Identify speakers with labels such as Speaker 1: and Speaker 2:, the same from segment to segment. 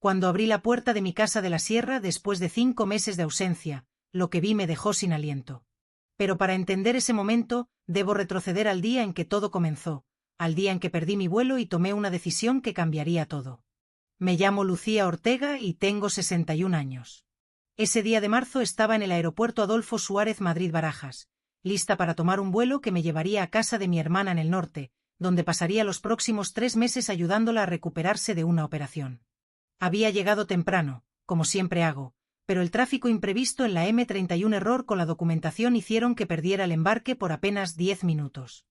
Speaker 1: Cuando abrí la puerta de mi casa de la sierra después de 5 meses de ausencia, lo que vi me dejó sin aliento. Pero para entender ese momento, debo retroceder al día en que todo comenzó, al día en que perdí mi vuelo y tomé una decisión que cambiaría todo. Me llamo Lucía Ortega y tengo 61 años. Ese día de marzo estaba en el aeropuerto Adolfo Suárez Madrid-Barajas, lista para tomar un vuelo que me llevaría a casa de mi hermana en el norte, donde pasaría los próximos 3 meses ayudándola a recuperarse de una operación. Había llegado temprano, como siempre hago, pero el tráfico imprevisto en la M31 error con la documentación hicieron que perdiera el embarque por apenas 10 minutos.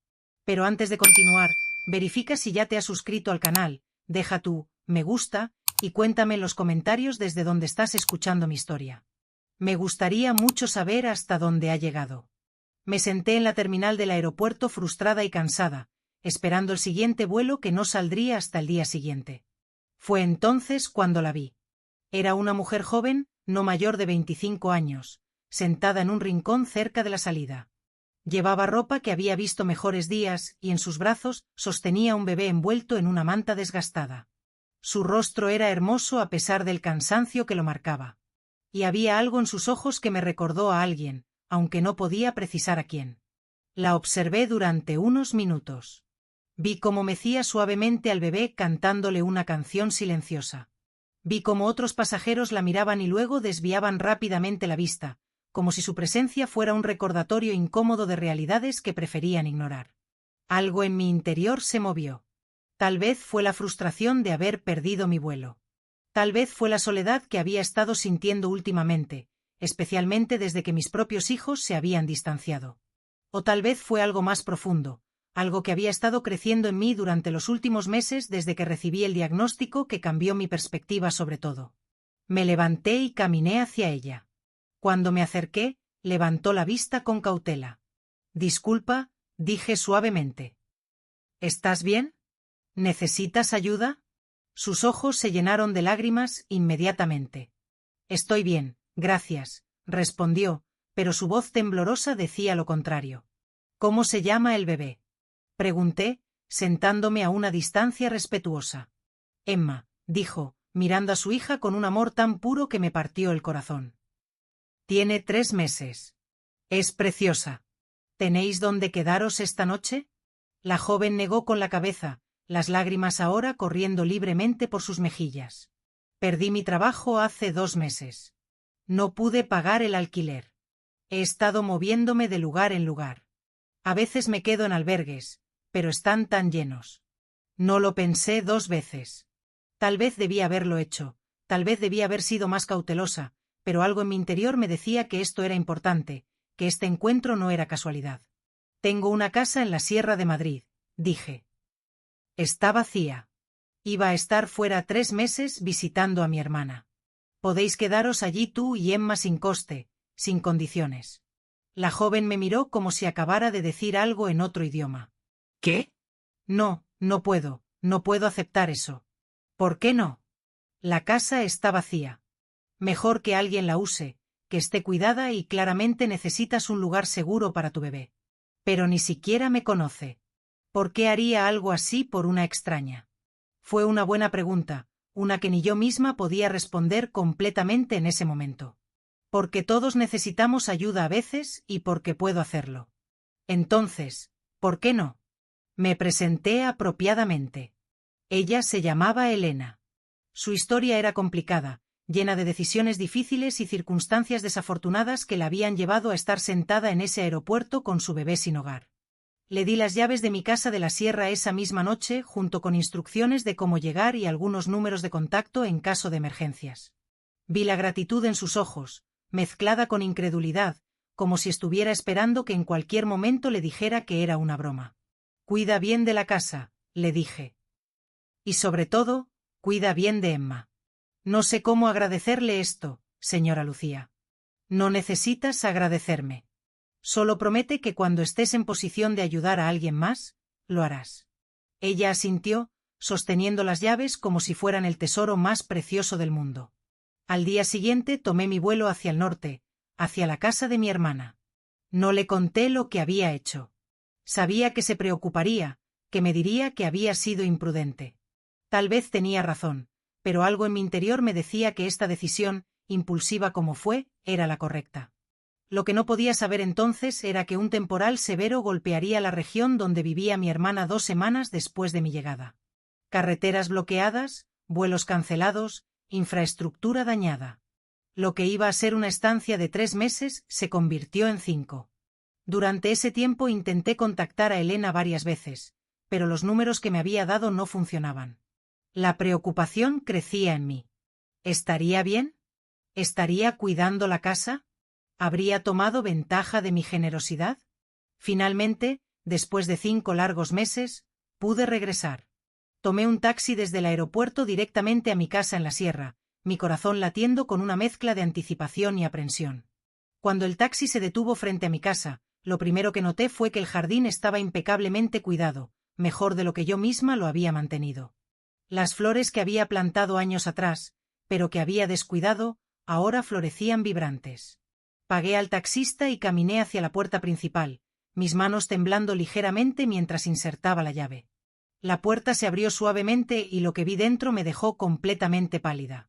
Speaker 1: Pero antes de continuar, verifica si ya te has suscrito al canal, deja tu me gusta y cuéntame en los comentarios desde dónde estás escuchando mi historia. Me gustaría mucho saber hasta dónde ha llegado. Me senté en la terminal del aeropuerto frustrada y cansada, esperando el siguiente vuelo que no saldría hasta el día siguiente. Fue entonces cuando la vi. Era una mujer joven, no mayor de 25 años, sentada en un rincón cerca de la salida. Llevaba ropa que había visto mejores días y en sus brazos sostenía un bebé envuelto en una manta desgastada. Su rostro era hermoso a pesar del cansancio que lo marcaba. Y había algo en sus ojos que me recordó a alguien, aunque no podía precisar a quién. La observé durante unos minutos. Vi cómo mecía suavemente al bebé cantándole una canción silenciosa. Vi cómo otros pasajeros la miraban y luego desviaban rápidamente la vista, como si su presencia fuera un recordatorio incómodo de realidades que preferían ignorar. Algo en mi interior se movió. Tal vez fue la frustración de haber perdido mi vuelo. Tal vez fue la soledad que había estado sintiendo últimamente, especialmente desde que mis propios hijos se habían distanciado. O tal vez fue algo más profundo, algo que había estado creciendo en mí durante los últimos meses desde que recibí el diagnóstico que cambió mi perspectiva sobre todo. Me levanté y caminé hacia ella. Cuando me acerqué, levantó la vista con cautela. «Disculpa», dije suavemente. «¿Estás bien? ¿Necesitas ayuda?» Sus ojos se llenaron de lágrimas inmediatamente. «Estoy bien, gracias», respondió, pero su voz temblorosa decía lo contrario. «¿Cómo se llama el bebé?», pregunté, sentándome a una distancia respetuosa. «Emma», dijo, mirando a su hija con un amor tan puro que me partió el corazón. «Tiene 3 meses. Es preciosa. ¿Tenéis dónde quedaros esta noche?». La joven negó con la cabeza, las lágrimas ahora corriendo libremente por sus mejillas. «Perdí mi trabajo hace 2 meses. No pude pagar el alquiler. He estado moviéndome de lugar en lugar. A veces me quedo en albergues, pero están tan llenos. No lo pensé 2 veces. Tal vez debía haberlo hecho, tal vez debía haber sido más cautelosa, pero algo en mi interior me decía que esto era importante, que este encuentro no era casualidad. «Tengo una casa en la Sierra de Madrid», dije. Está vacía. Iba a estar fuera 3 meses visitando a mi hermana. Podéis quedaros allí tú y Emma sin coste, sin condiciones. La joven me miró como si acabara de decir algo en otro idioma. ¿Qué? No, no puedo aceptar eso. ¿Por qué no? La casa está vacía. Mejor que alguien la use, que esté cuidada y claramente necesitas un lugar seguro para tu bebé. Pero ni siquiera me conoce. ¿Por qué haría algo así por una extraña? Fue una buena pregunta, una que ni yo misma podía responder completamente en ese momento. Porque todos necesitamos ayuda a veces y porque puedo hacerlo. Entonces, ¿por qué no? Me presenté apropiadamente. Ella se llamaba Elena. Su historia era complicada, llena de decisiones difíciles y circunstancias desafortunadas que la habían llevado a estar sentada en ese aeropuerto con su bebé sin hogar. Le di las llaves de mi casa de la sierra esa misma noche, junto con instrucciones de cómo llegar y algunos números de contacto en caso de emergencias. Vi la gratitud en sus ojos, mezclada con incredulidad, como si estuviera esperando que en cualquier momento le dijera que era una broma. «Cuida bien de la casa», le dije. «Y sobre todo, cuida bien de Emma. No sé cómo agradecerle esto, señora Lucía». «No necesitas agradecerme. Solo promete que cuando estés en posición de ayudar a alguien más, lo harás». Ella asintió, sosteniendo las llaves como si fueran el tesoro más precioso del mundo. Al día siguiente tomé mi vuelo hacia el norte, hacia la casa de mi hermana. No le conté lo que había hecho. Sabía que se preocuparía, que me diría que había sido imprudente. Tal vez tenía razón, pero algo en mi interior me decía que esta decisión, impulsiva como fue, era la correcta. Lo que no podía saber entonces era que un temporal severo golpearía la región donde vivía mi hermana 2 semanas después de mi llegada. Carreteras bloqueadas, vuelos cancelados, infraestructura dañada. Lo que iba a ser una estancia de 3 meses se convirtió en 5. Durante ese tiempo intenté contactar a Elena varias veces, pero los números que me había dado no funcionaban. La preocupación crecía en mí. ¿Estaría bien? ¿Estaría cuidando la casa? ¿Habría tomado ventaja de mi generosidad? Finalmente, después de 5 largos meses, pude regresar. Tomé un taxi desde el aeropuerto directamente a mi casa en la sierra, mi corazón latiendo con una mezcla de anticipación y aprensión. Cuando el taxi se detuvo frente a mi casa, lo primero que noté fue que el jardín estaba impecablemente cuidado, mejor de lo que yo misma lo había mantenido. Las flores que había plantado años atrás, pero que había descuidado, ahora florecían vibrantes. Pagué al taxista y caminé hacia la puerta principal, mis manos temblando ligeramente mientras insertaba la llave. La puerta se abrió suavemente y lo que vi dentro me dejó completamente pálida.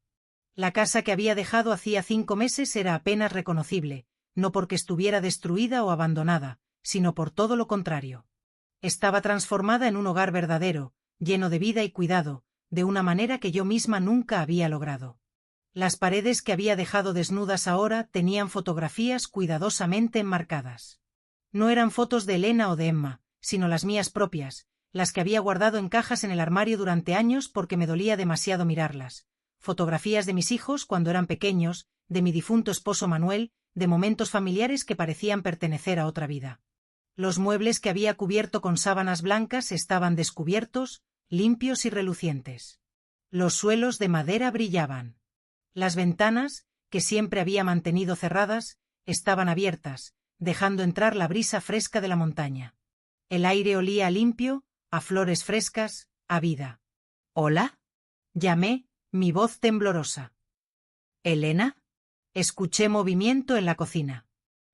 Speaker 1: La casa que había dejado hacía 5 meses era apenas reconocible, no porque estuviera destruida o abandonada, sino por todo lo contrario. Estaba transformada en un hogar verdadero, lleno de vida y cuidado, de una manera que yo misma nunca había logrado. Las paredes que había dejado desnudas ahora tenían fotografías cuidadosamente enmarcadas. No eran fotos de Elena o de Emma, sino las mías propias, las que había guardado en cajas en el armario durante años porque me dolía demasiado mirarlas. Fotografías de mis hijos cuando eran pequeños, de mi difunto esposo Manuel, de momentos familiares que parecían pertenecer a otra vida. Los muebles que había cubierto con sábanas blancas estaban descubiertos, limpios y relucientes. Los suelos de madera brillaban. Las ventanas, que siempre había mantenido cerradas, estaban abiertas, dejando entrar la brisa fresca de la montaña. El aire olía a limpio, a flores frescas, a vida. ¿Hola? Llamé, mi voz temblorosa. ¿Elena? Escuché movimiento en la cocina.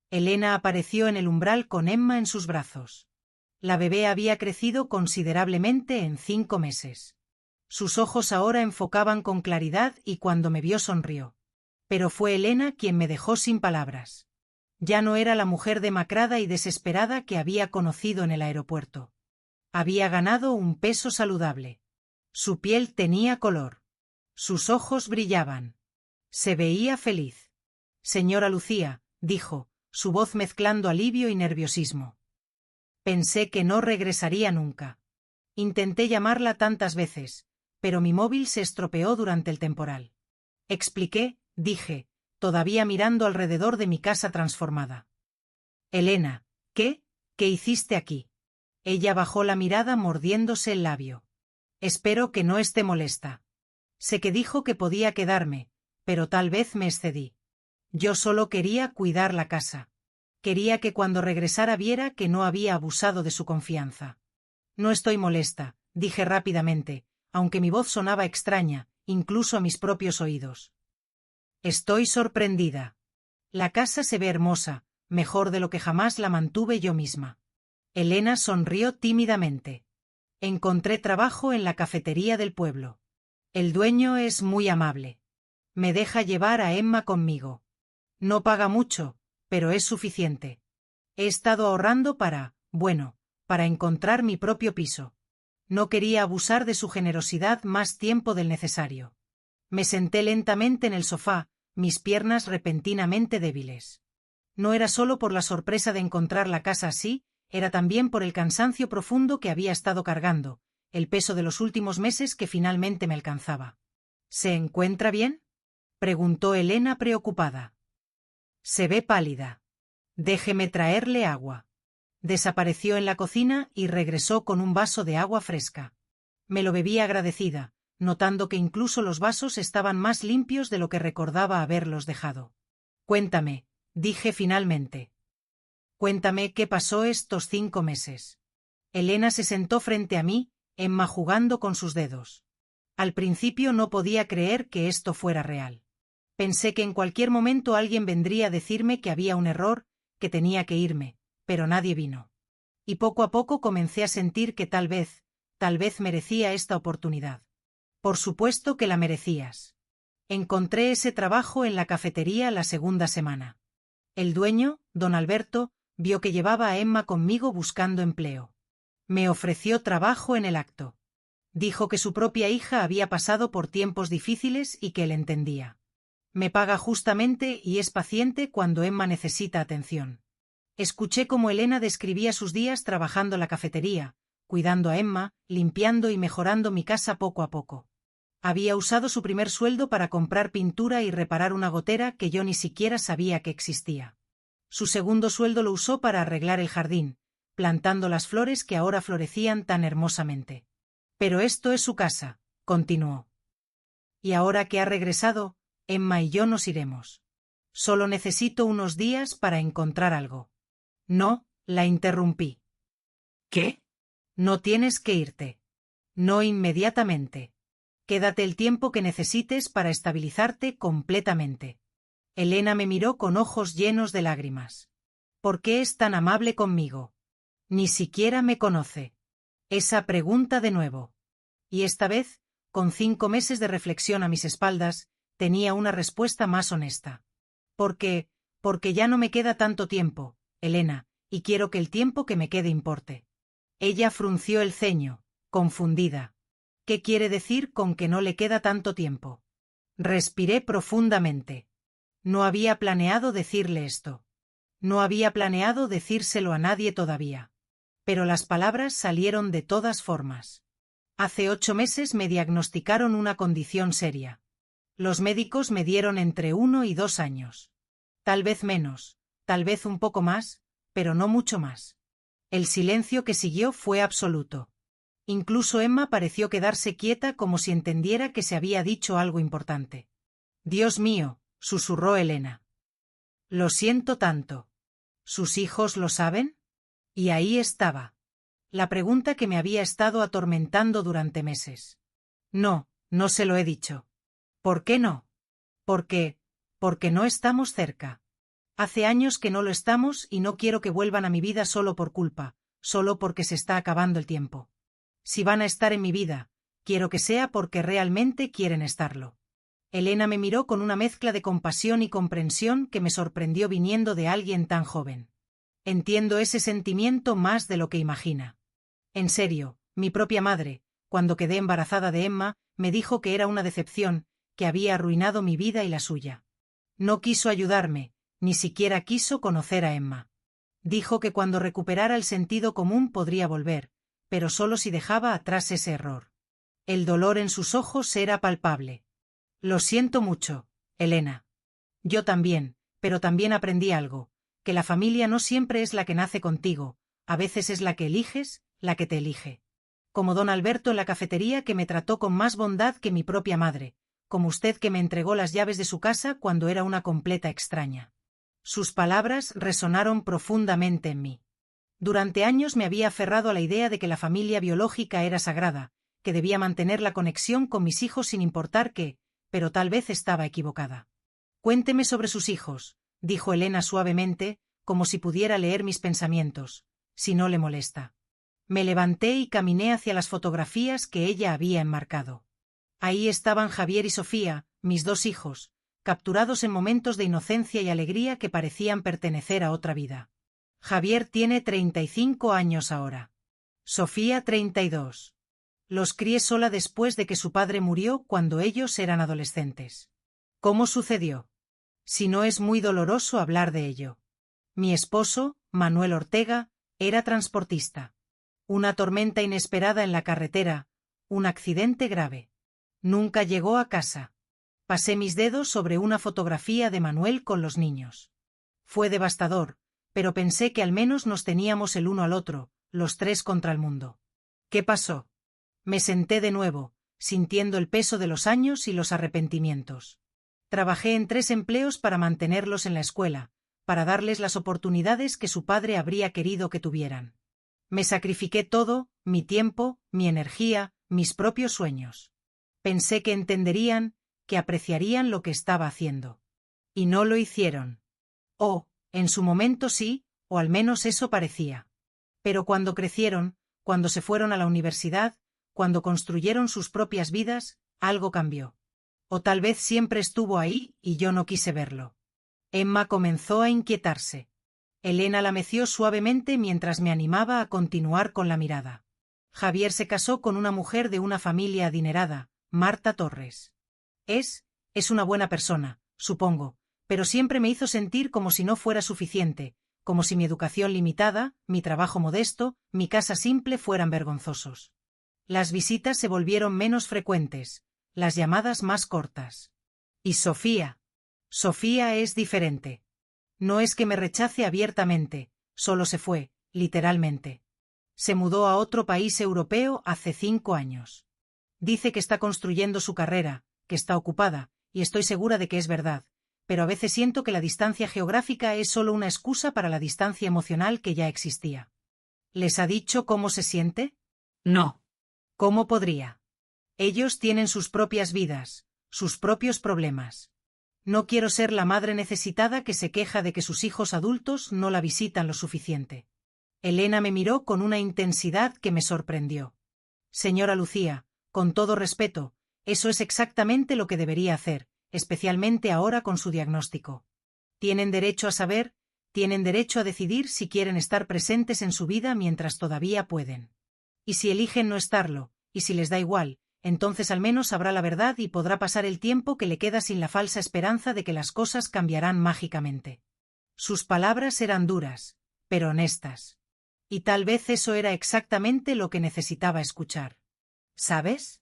Speaker 1: Elena apareció en el umbral con Emma en sus brazos. La bebé había crecido considerablemente en 5 meses. Sus ojos ahora enfocaban con claridad y cuando me vio sonrió. Pero fue Elena quien me dejó sin palabras. Ya no era la mujer demacrada y desesperada que había conocido en el aeropuerto. Había ganado un peso saludable. Su piel tenía color. Sus ojos brillaban. Se veía feliz. Señora Lucía, dijo, su voz mezclando alivio y nerviosismo. Pensé que no regresaría nunca. Intenté llamarla tantas veces, pero mi móvil se estropeó durante el temporal. Expliqué, dije, todavía mirando alrededor de mi casa transformada. Elena, ¿qué hiciste aquí? Ella bajó la mirada mordiéndose el labio. Espero que no esté molesta. Sé que dijo que podía quedarme, pero tal vez me excedí. Yo solo quería cuidar la casa. Quería que cuando regresara viera que no había abusado de su confianza. No estoy molesta, dije rápidamente, aunque mi voz sonaba extraña, incluso a mis propios oídos. Estoy sorprendida. La casa se ve hermosa, mejor de lo que jamás la mantuve yo misma. Elena sonrió tímidamente. Encontré trabajo en la cafetería del pueblo. El dueño es muy amable. Me deja llevar a Emma conmigo. No paga mucho, pero es suficiente. He estado ahorrando para encontrar mi propio piso. No quería abusar de su generosidad más tiempo del necesario. Me senté lentamente en el sofá, mis piernas repentinamente débiles. No era solo por la sorpresa de encontrar la casa así, era también por el cansancio profundo que había estado cargando, el peso de los últimos meses que finalmente me alcanzaba. ¿Se encuentra bien?, preguntó Elena preocupada. Se ve pálida. Déjeme traerle agua. Desapareció en la cocina y regresó con un vaso de agua fresca. Me lo bebí agradecida, notando que incluso los vasos estaban más limpios de lo que recordaba haberlos dejado. Cuéntame, dije finalmente. Cuéntame qué pasó estos 5 meses. Elena se sentó frente a mí, Emma jugando con sus dedos. Al principio no podía creer que esto fuera real. Pensé que en cualquier momento alguien vendría a decirme que había un error, que tenía que irme, pero nadie vino. Y poco a poco comencé a sentir que tal vez merecía esta oportunidad. Por supuesto que la merecías. Encontré ese trabajo en la cafetería la segunda semana. El dueño, don Alberto, vio que llevaba a Emma conmigo buscando empleo. Me ofreció trabajo en el acto. Dijo que su propia hija había pasado por tiempos difíciles y que él entendía. Me paga justamente y es paciente cuando Emma necesita atención. Escuché cómo Elena describía sus días trabajando en la cafetería, cuidando a Emma, limpiando y mejorando mi casa poco a poco. Había usado su primer sueldo para comprar pintura y reparar una gotera que yo ni siquiera sabía que existía. Su segundo sueldo lo usó para arreglar el jardín, plantando las flores que ahora florecían tan hermosamente. Pero esto es su casa, continuó. Y ahora que ha regresado, Emma y yo nos iremos. Solo necesito unos días para encontrar algo. No, la interrumpí.
Speaker 2: ¿Qué?
Speaker 1: No tienes que irte. No inmediatamente. Quédate el tiempo que necesites para estabilizarte completamente. Elena me miró con ojos llenos de lágrimas. ¿Por qué es tan amable conmigo? Ni siquiera me conoce. Esa pregunta de nuevo. Y esta vez, con 5 meses de reflexión a mis espaldas, tenía una respuesta más honesta. Porque ya no me queda tanto tiempo, Elena, y quiero que el tiempo que me quede importe. Ella frunció el ceño, confundida. ¿Qué quiere decir con que no le queda tanto tiempo? Respiré profundamente. No había planeado decirle esto. No había planeado decírselo a nadie todavía. Pero las palabras salieron de todas formas. Hace 8 meses me diagnosticaron una condición seria. Los médicos me dieron entre 1 y 2 años. Tal vez menos, tal vez un poco más, pero no mucho más. El silencio que siguió fue absoluto. Incluso Emma pareció quedarse quieta como si entendiera que se había dicho algo importante. Dios mío, susurró Elena. Lo siento tanto. ¿Sus hijos lo saben? Y ahí estaba. La pregunta que me había estado atormentando durante meses. No, no se lo he dicho. ¿Por qué no? Porque no estamos cerca. Hace años que no lo estamos y no quiero que vuelvan a mi vida solo por culpa, solo porque se está acabando el tiempo. Si van a estar en mi vida, quiero que sea porque realmente quieren estarlo. Elena me miró con una mezcla de compasión y comprensión que me sorprendió viniendo de alguien tan joven. Entiendo ese sentimiento más de lo que imagina. En serio, mi propia madre, cuando quedé embarazada de Emma, me dijo que era una decepción, que había arruinado mi vida y la suya. No quiso ayudarme, ni siquiera quiso conocer a Emma. Dijo que cuando recuperara el sentido común podría volver, pero solo si dejaba atrás ese error. El dolor en sus ojos era palpable. Lo siento mucho, Elena. Yo también, pero también aprendí algo, que la familia no siempre es la que nace contigo, a veces es la que eliges, la que te elige. Como don Alberto en la cafetería que me trató con más bondad que mi propia madre, como usted que me entregó las llaves de su casa cuando era una completa extraña. Sus palabras resonaron profundamente en mí. Durante años me había aferrado a la idea de que la familia biológica era sagrada, que debía mantener la conexión con mis hijos sin importar qué, pero tal vez estaba equivocada. Cuénteme sobre sus hijos, dijo Elena suavemente, como si pudiera leer mis pensamientos, si no le molesta. Me levanté y caminé hacia las fotografías que ella había enmarcado. Ahí estaban Javier y Sofía, mis 2 hijos, capturados en momentos de inocencia y alegría que parecían pertenecer a otra vida. Javier tiene 35 años ahora. Sofía 32. Los crié sola después de que su padre murió cuando ellos eran adolescentes. ¿Cómo sucedió? Si no es muy doloroso hablar de ello. Mi esposo, Manuel Ortega, era transportista. Una tormenta inesperada en la carretera, un accidente grave. Nunca llegó a casa. Pasé mis dedos sobre una fotografía de Manuel con los niños. Fue devastador, pero pensé que al menos nos teníamos el uno al otro, los 3 contra el mundo. ¿Qué pasó? Me senté de nuevo, sintiendo el peso de los años y los arrepentimientos. Trabajé en 3 empleos para mantenerlos en la escuela, para darles las oportunidades que su padre habría querido que tuvieran. Me sacrifiqué todo, mi tiempo, mi energía, mis propios sueños. Pensé que entenderían, que apreciarían lo que estaba haciendo. Y no lo hicieron. Oh, en su momento sí, o al menos eso parecía. Pero cuando crecieron, cuando se fueron a la universidad, cuando construyeron sus propias vidas, Algo cambió. O tal vez siempre estuvo ahí y yo no quise verlo. Emma comenzó a inquietarse. Elena la meció suavemente mientras me animaba a continuar con la mirada. Javier se casó con una mujer de una familia adinerada, Marta Torres. Es una buena persona, supongo, pero siempre me hizo sentir como si no fuera suficiente, como si mi educación limitada, mi trabajo modesto, mi casa simple fueran vergonzosos. Las visitas se volvieron menos frecuentes, las llamadas más cortas. ¿Y Sofía? Sofía es diferente. No es que me rechace abiertamente, solo se fue, literalmente. Se mudó a otro país europeo hace 5 años. Dice que está construyendo su carrera, que está ocupada, y estoy segura de que es verdad, pero a veces siento que la distancia geográfica es solo una excusa para la distancia emocional que ya existía. ¿Les ha dicho cómo se siente?
Speaker 2: No.
Speaker 1: ¿Cómo podría? Ellos tienen sus propias vidas, sus propios problemas. No quiero ser la madre necesitada que se queja de que sus hijos adultos no la visitan lo suficiente. Elena me miró con una intensidad que me sorprendió. Señora Lucía, con todo respeto, eso es exactamente lo que debería hacer, especialmente ahora con su diagnóstico. Tienen derecho a saber, tienen derecho a decidir si quieren estar presentes en su vida mientras todavía pueden. Y si eligen no estarlo, y si les da igual, entonces al menos sabrá la verdad y podrá pasar el tiempo que le queda sin la falsa esperanza de que las cosas cambiarán mágicamente. Sus palabras eran duras, pero honestas. Y tal vez eso era exactamente lo que necesitaba escuchar. ¿Sabes?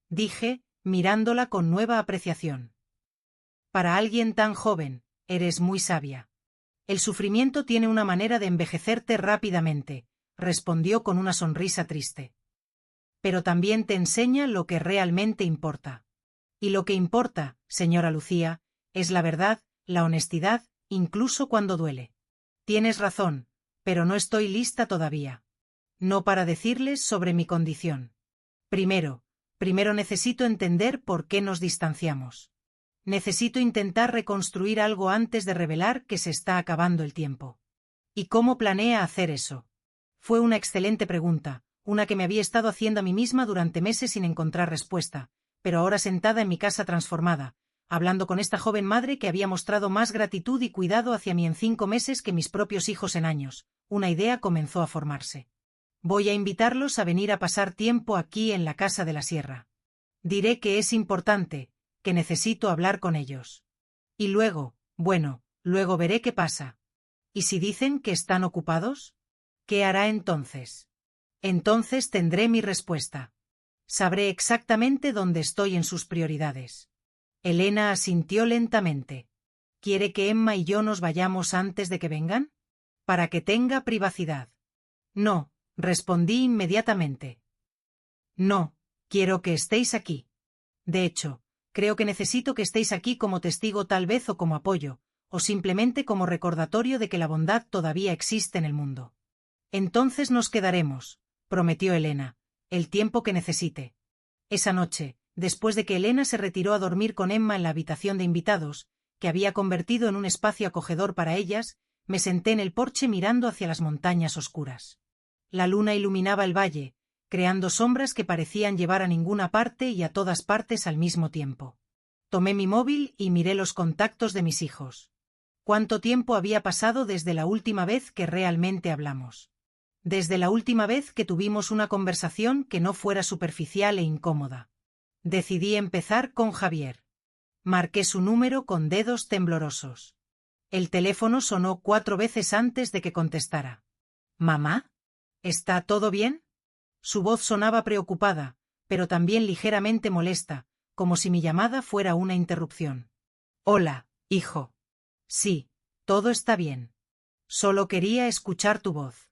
Speaker 1: Dije, mirándola con nueva apreciación. Para alguien tan joven, eres muy sabia. El sufrimiento tiene una manera de envejecerte rápidamente, respondió con una sonrisa triste. Pero también te enseña lo que realmente importa. Y lo que importa, señora Lucía, es la verdad, la honestidad, incluso cuando duele. Tienes razón, pero no estoy lista todavía. No para decirles sobre mi condición. Primero necesito entender por qué nos distanciamos. Necesito intentar reconstruir algo antes de revelar que se está acabando el tiempo. ¿Y cómo planea hacer eso? Fue una excelente pregunta, una que me había estado haciendo a mí misma durante meses sin encontrar respuesta, pero ahora sentada en mi casa transformada, hablando con esta joven madre que había mostrado más gratitud y cuidado hacia mí en 5 meses que mis propios hijos en años, una idea comenzó a formarse. Voy a invitarlos a venir a pasar tiempo aquí en la casa de la sierra. Diré que es importante, que necesito hablar con ellos. Y luego, luego veré qué pasa. ¿Y si dicen que están ocupados? ¿Qué hará entonces? Entonces tendré mi respuesta. Sabré exactamente dónde estoy en sus prioridades. Elena asintió lentamente. ¿Quiere que Emma y yo nos vayamos antes de que vengan? Para que tenga privacidad. No, respondí inmediatamente. No, quiero que estéis aquí. De hecho, creo que necesito que estéis aquí como testigo tal vez o como apoyo, o simplemente como recordatorio de que la bondad todavía existe en el mundo. Entonces nos quedaremos, prometió Elena, el tiempo que necesite. Esa noche, después de que Elena se retiró a dormir con Emma en la habitación de invitados, que había convertido en un espacio acogedor para ellas, me senté en el porche mirando hacia las montañas oscuras. La luna iluminaba el valle, creando sombras que parecían llevar a ninguna parte y a todas partes al mismo tiempo. Tomé mi móvil y miré los contactos de mis hijos. ¿Cuánto tiempo había pasado desde la última vez que realmente hablamos? Desde la última vez que tuvimos una conversación que no fuera superficial e incómoda. Decidí empezar con Javier. Marqué su número con dedos temblorosos. El teléfono sonó 4 veces antes de que contestara. ¿Mamá? ¿Está todo bien? Su voz sonaba preocupada, pero también ligeramente molesta, como si mi llamada fuera una interrupción. Hola, hijo. Sí, todo está bien. Solo quería escuchar tu voz.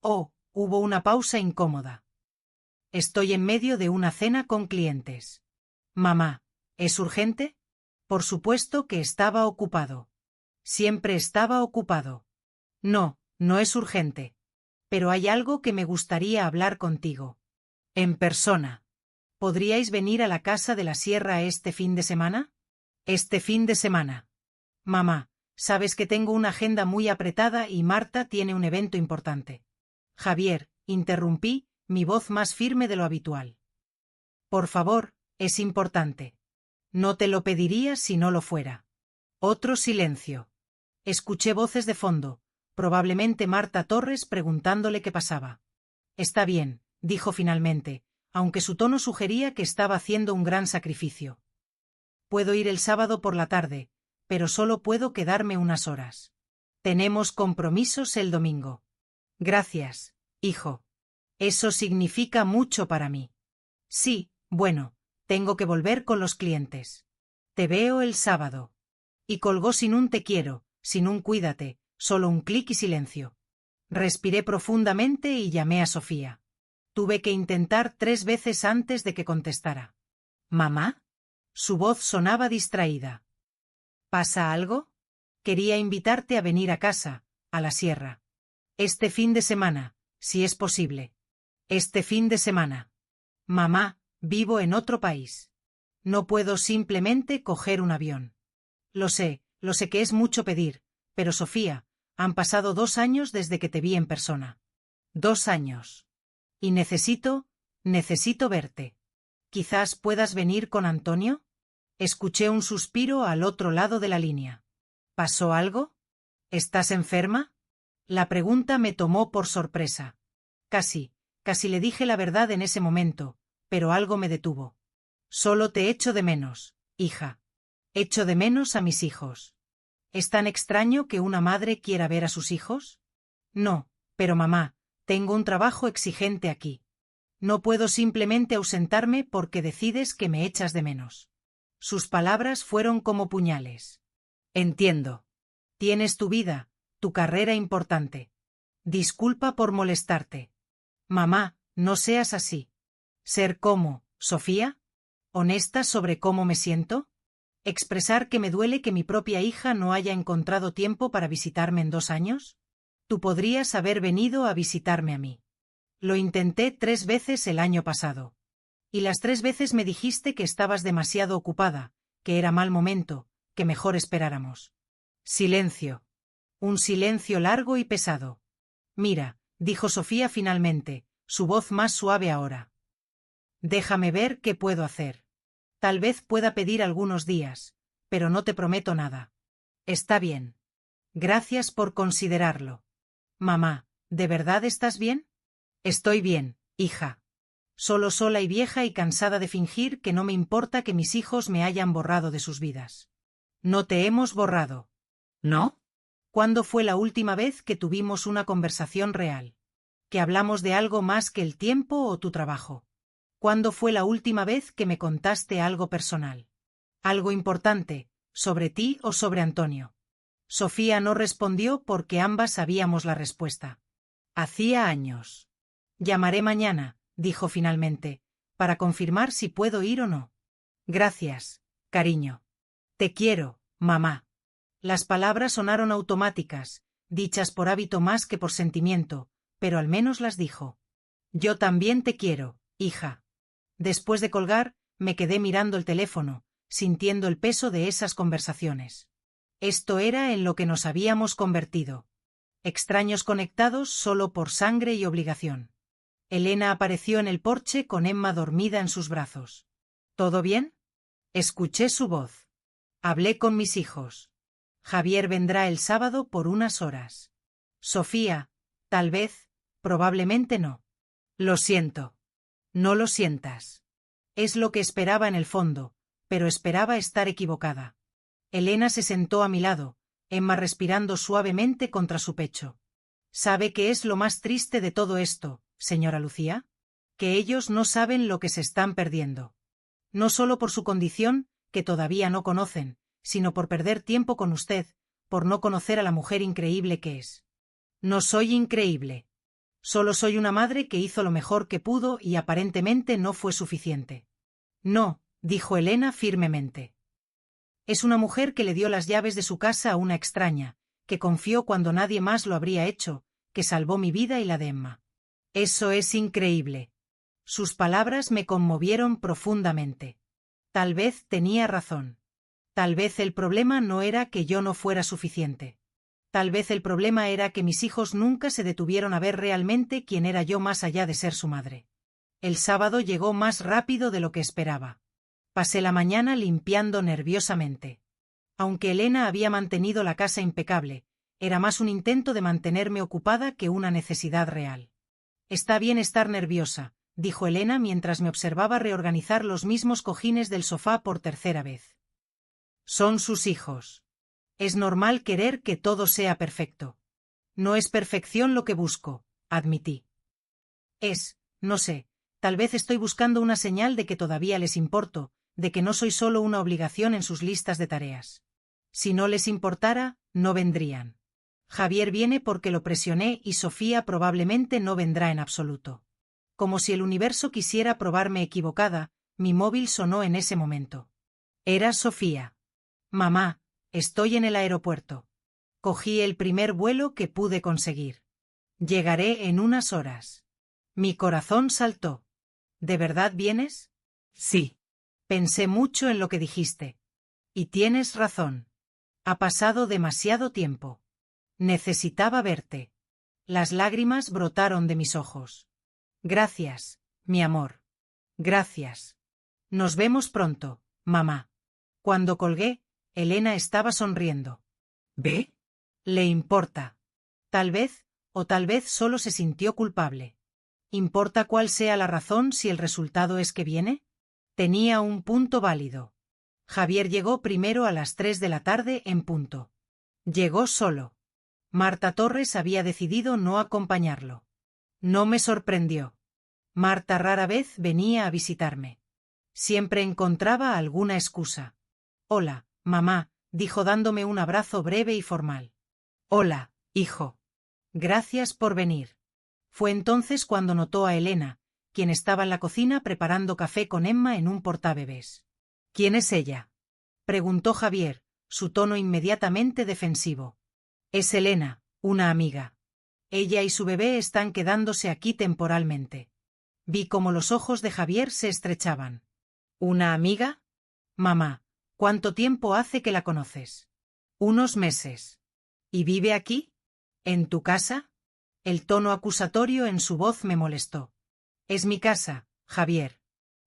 Speaker 1: Oh, hubo una pausa incómoda. Estoy en medio de una cena con clientes. Mamá, ¿es urgente? Por supuesto que estaba ocupado. Siempre estaba ocupado. No, no es urgente. Pero hay algo que me gustaría hablar contigo. En persona. ¿Podríais venir a la casa de la sierra este fin de semana? Este fin de semana. Mamá, sabes que tengo una agenda muy apretada y Marta tiene un evento importante. Javier, interrumpí, mi voz más firme de lo habitual. Por favor, Es importante. No te lo pediría si no lo fuera. Otro silencio. Escuché voces de fondo, probablemente Marta Torres preguntándole qué pasaba. Está bien, dijo finalmente, aunque su tono sugería que estaba haciendo un gran sacrificio. Puedo ir el sábado por la tarde, pero solo puedo quedarme unas horas. Tenemos compromisos el domingo. Gracias, hijo. Eso significa mucho para mí. Sí, bueno, tengo que volver con los clientes. Te veo el sábado. Y colgó sin un te quiero, sin un cuídate, solo un clic y silencio. Respiré profundamente y llamé a Sofía. Tuve que intentar 3 veces antes de que contestara. ¿Mamá? Su voz sonaba distraída. ¿Pasa algo? Quería invitarte a venir a casa, a la sierra. Este fin de semana, si es posible. Este fin de semana. Mamá, vivo en otro país. No puedo simplemente coger un avión. Lo sé que es mucho pedir, pero Sofía, han pasado 2 años desde que te vi en persona. 2 años. Y necesito verte. ¿Quizás puedas venir con Antonio? Escuché un suspiro al otro lado de la línea. ¿Pasó algo? ¿Estás enferma? La pregunta me tomó por sorpresa. Casi le dije la verdad en ese momento, pero algo me detuvo. Solo te echo de menos, hija. Echo de menos a mis hijos. ¿Es tan extraño que una madre quiera ver a sus hijos? No, pero mamá, tengo un trabajo exigente aquí. No puedo simplemente ausentarme porque decides que me echas de menos. Sus palabras fueron como puñales. Entiendo. Tienes tu vida, tu carrera importante. Disculpa por molestarte. Mamá, no seas así. ¿Ser como, Sofía? ¿Honesta sobre cómo me siento? ¿Expresar que me duele que mi propia hija no haya encontrado tiempo para visitarme en 2 años? Tú podrías haber venido a visitarme a mí. Lo intenté 3 veces el año pasado. Y las 3 veces me dijiste que estabas demasiado ocupada, que era mal momento, que mejor esperáramos. Silencio. Un silencio largo y pesado. Mira, dijo Sofía finalmente, su voz más suave ahora. Déjame ver qué puedo hacer. Tal vez pueda pedir algunos días, pero no te prometo nada. Está bien. Gracias por considerarlo. Mamá, ¿de verdad estás bien? Estoy bien, hija. Solo sola y vieja y cansada de fingir que no me importa que mis hijos me hayan borrado de sus vidas. No te hemos borrado. ¿No? ¿Cuándo fue la última vez que tuvimos una conversación real? ¿Que hablamos de algo más que el tiempo o tu trabajo? ¿Cuándo fue la última vez que me contaste algo personal? Algo importante, sobre ti o sobre Antonio. Sofía no respondió porque ambas sabíamos la respuesta. Hacía años. Llamaré mañana, dijo finalmente, para confirmar si puedo ir o no. Gracias, cariño. Te quiero, mamá. Las palabras sonaron automáticas, dichas por hábito más que por sentimiento, pero al menos las dijo. Yo también te quiero, hija. Después de colgar, me quedé mirando el teléfono, sintiendo el peso de esas conversaciones. Esto era en lo que nos habíamos convertido. Extraños conectados solo por sangre y obligación. Elena apareció en el porche con Emma dormida en sus brazos. ¿Todo bien? Escuché su voz. Hablé con mis hijos. Javier vendrá el sábado por unas horas. Sofía, tal vez, probablemente no. Lo siento. No lo sientas. Es lo que esperaba en el fondo, pero esperaba estar equivocada. Elena se sentó a mi lado, Emma respirando suavemente contra su pecho. ¿Sabe qué es lo más triste de todo esto, señora Lucía? Que ellos no saben lo que se están perdiendo. No solo por su condición, que todavía no conocen, sino por perder tiempo con usted, por no conocer a la mujer increíble que es. No soy increíble. Solo soy una madre que hizo lo mejor que pudo y aparentemente no fue suficiente. No, dijo Elena firmemente. Es una mujer que le dio las llaves de su casa a una extraña, que confió cuando nadie más lo habría hecho, que salvó mi vida y la de Emma. Eso es increíble. Sus palabras me conmovieron profundamente. Tal vez tenía razón. Tal vez el problema no era que yo no fuera suficiente. Tal vez el problema era que mis hijos nunca se detuvieron a ver realmente quién era yo más allá de ser su madre. El sábado llegó más rápido de lo que esperaba. Pasé la mañana limpiando nerviosamente. Aunque Elena había mantenido la casa impecable, era más un intento de mantenerme ocupada que una necesidad real. Está bien estar nerviosa, dijo Elena mientras me observaba reorganizar los mismos cojines del sofá por tercera vez. Son sus hijos. Es normal querer que todo sea perfecto. No es perfección lo que busco, admití. No sé, tal vez estoy buscando una señal de que todavía les importo, de que no soy solo una obligación en sus listas de tareas. Si no les importara, no vendrían. Javier viene porque lo presioné y Sofía probablemente no vendrá en absoluto. Como si el universo quisiera probarme equivocada, mi móvil sonó en ese momento. Era Sofía. Mamá, estoy en el aeropuerto. Cogí el primer vuelo que pude conseguir. Llegaré en unas horas. Mi corazón saltó. ¿De verdad vienes? Sí. Pensé mucho en lo que dijiste. Y tienes razón. Ha pasado demasiado tiempo. Necesitaba verte. Las lágrimas brotaron de mis ojos. Gracias, mi amor. Gracias. Nos vemos pronto, mamá. Cuando colgué, Elena estaba sonriendo. ¿Ve? Le importa. Tal vez, o tal vez solo se sintió culpable. ¿Importa cuál sea la razón si el resultado es que viene? Tenía un punto válido. Javier llegó primero a las 3 de la tarde en punto. Llegó solo. Marta Torres había decidido no acompañarlo. No me sorprendió. Marta rara vez venía a visitarme. Siempre encontraba alguna excusa. Hola, mamá, dijo dándome un abrazo breve y formal. Hola, hijo. Gracias por venir. Fue entonces cuando notó a Elena, quien estaba en la cocina preparando café con Emma en un portabebés. ¿Quién es ella?, preguntó Javier, su tono inmediatamente defensivo. Es Elena, una amiga. Ella y su bebé están quedándose aquí temporalmente. Vi cómo los ojos de Javier se estrechaban. ¿Una amiga? Mamá, ¿cuánto tiempo hace que la conoces? Unos meses. ¿Y vive aquí? ¿En tu casa? El tono acusatorio en su voz me molestó. Es mi casa, Javier.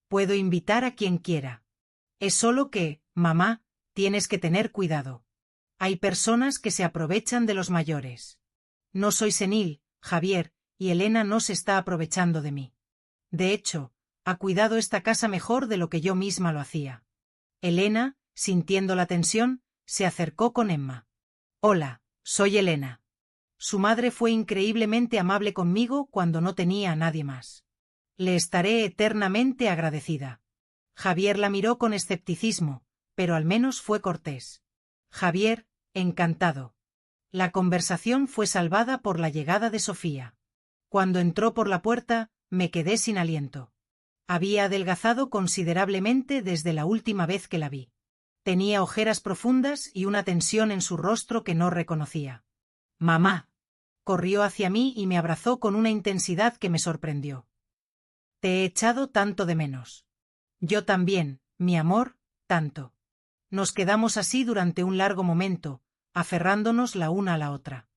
Speaker 1: Puedo invitar a quien quiera. Es solo que, mamá, tienes que tener cuidado. Hay personas que se aprovechan de los mayores. No soy senil, Javier, y Elena no se está aprovechando de mí. De hecho, ha cuidado esta casa mejor de lo que yo misma lo hacía. Elena, sintiendo la tensión, se acercó con Emma. Hola, soy Elena. Su madre fue increíblemente amable conmigo cuando no tenía a nadie más. Le estaré eternamente agradecida. Javier la miró con escepticismo, pero al menos fue cortés. Javier, encantado. La conversación fue salvada por la llegada de Sofía. Cuando entró por la puerta, me quedé sin aliento. Había adelgazado considerablemente desde la última vez que la vi. Tenía ojeras profundas y una tensión en su rostro que no reconocía. Mamá. Corrió hacia mí y me abrazó con una intensidad que me sorprendió. Te he echado tanto de menos. Yo también, mi amor, tanto. Nos quedamos así durante un largo momento, aferrándonos la una a la otra.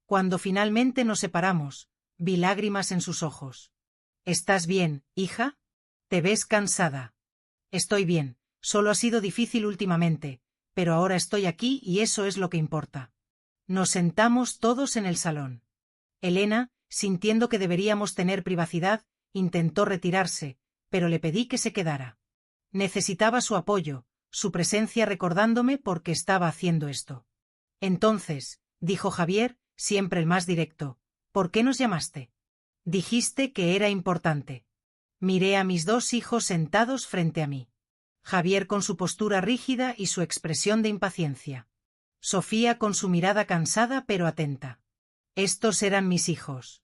Speaker 1: Cuando finalmente nos separamos, vi lágrimas en sus ojos. ¿Estás bien, hija? ¿Te ves cansada? Estoy bien, solo ha sido difícil últimamente, pero ahora estoy aquí y eso es lo que importa. Nos sentamos todos en el salón. Elena, sintiendo que deberíamos tener privacidad, intentó retirarse, pero le pedí que se quedara. Necesitaba su apoyo, su presencia recordándome por qué estaba haciendo esto. Entonces, dijo Javier, siempre el más directo, ¿por qué nos llamaste? Dijiste que era importante. Miré a mis dos hijos sentados frente a mí. Javier con su postura rígida y su expresión de impaciencia. Sofía con su mirada cansada pero atenta. Estos eran mis hijos.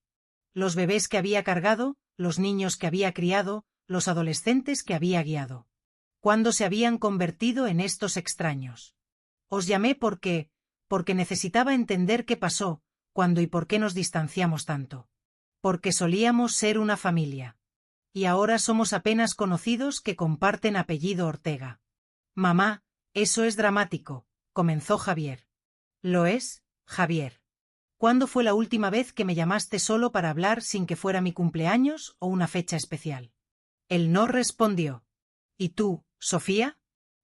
Speaker 1: Los bebés que había cargado, los niños que había criado, los adolescentes que había guiado. ¿Cuándo se habían convertido en estos extraños? Os llamé porque necesitaba entender qué pasó, cuándo y por qué nos distanciamos tanto. Porque solíamos ser una familia. Y ahora somos apenas conocidos que comparten apellido Ortega. Mamá, eso es dramático, comenzó Javier. ¿Lo es, Javier? ¿Cuándo fue la última vez que me llamaste solo para hablar sin que fuera mi cumpleaños o una fecha especial? Él no respondió. ¿Y tú, Sofía?